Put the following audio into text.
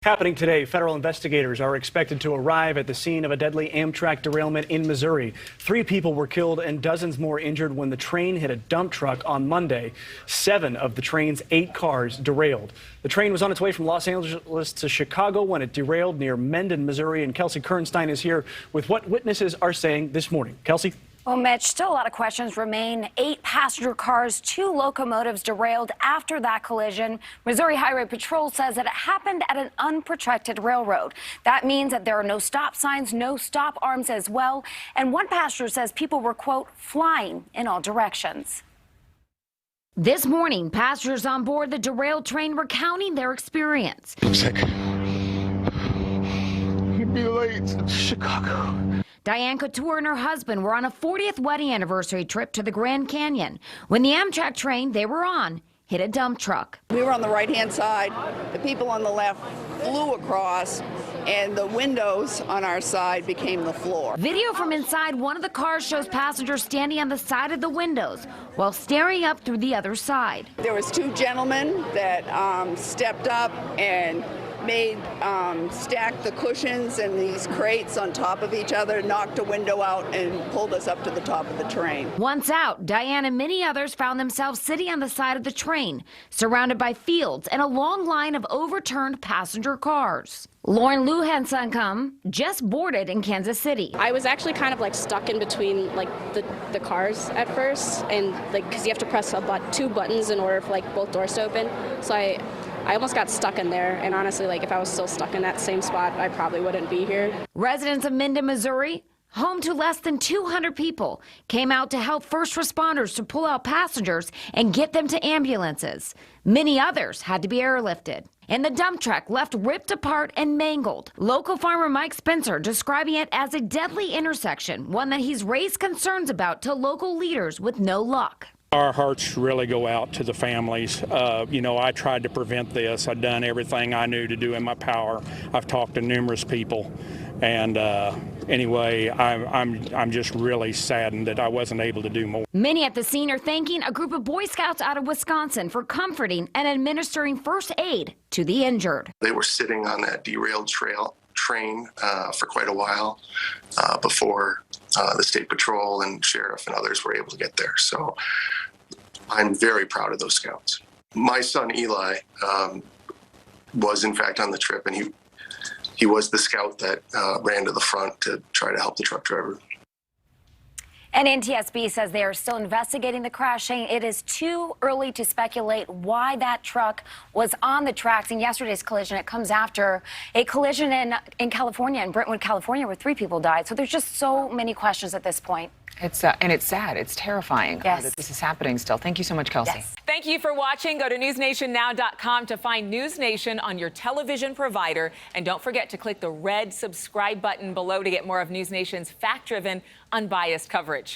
Happening today, federal investigators are expected to arrive at the scene of a deadly Amtrak derailment in Missouri. 3 people were killed and dozens more injured when the train hit a dump truck on Monday. 7 of the train's 8 cars derailed. The train was on its way from Los Angeles to Chicago when it derailed near Mendon, Missouri. And Kelsey Kernstein is here with what witnesses are saying this morning. Kelsey? Well, Mitch, still a lot of questions remain. 8 passenger cars, 2 locomotives derailed after that collision. Missouri Highway Patrol says that it happened at an unprotected railroad. That means that there are no stop signs, no stop arms as well. And one passenger says people were, quote, flying in all directions. This morning, passengers on board the derailed train recounting their experience. Looks like you'd be late to Chicago. Diane Couture and her husband were on a 40th wedding anniversary trip to the Grand Canyon when the Amtrak train they were on hit a dump truck. We were on the right-hand side. The people on the left flew across, and the windows on our side became the floor. Video from inside one of the cars shows passengers standing on the side of the windows while staring up through the other side. There was 2 gentlemen that stepped up and stacked the cushions and these crates on top of each other, knocked a window out, and pulled us up to the top of the train. Once out, Diane and many others found themselves sitting on the side of the train, surrounded by fields and a long line of overturned passenger cars. Lauren Luhansankam just boarded in Kansas City. I was actually kind of like stuck in between like the cars at first, and like because you have to press 2 buttons in order for like both doors to open. So I almost got stuck in there, and honestly, like if I was still stuck in that same spot, I probably wouldn't be here. Residents of Mendon, Missouri, home to less than 200 people, came out to help first responders to pull out passengers and get them to ambulances. Many others had to be airlifted. And the dump truck left ripped apart and mangled. Local farmer Mike Spencer describing it as a deadly intersection, one that he's raised concerns about to local leaders with no luck. Our hearts really go out to the families. I tried to prevent this. I've done everything I knew to do in my power. I've talked to numerous people, and anyway, I'm just really saddened that I wasn't able to do more. Many at the scene are thanking a group of Boy Scouts out of Wisconsin for comforting and administering first aid to the injured. They were sitting on that derailed train for quite a while before the state patrol and sheriff and others were able to get there. So I'm very proud of those scouts. My son Eli was in fact on the trip, and he was the scout that ran to the front to try to help the truck driver. And NTSB says they are still investigating the crash, saying it is too early to speculate why that truck was on the tracks. In yesterday's collision, it comes after a collision in California, in Brentwood, California, where 3 people died. So there's just so many questions at this point. And it's sad. It's terrifying that this is happening still. Thank you so much, Kelsey. Yes. Thank you for watching. Go to newsnationnow.com to find NewsNation on your television provider. And don't forget to click the red subscribe button below to get more of NewsNation's fact-driven, unbiased coverage.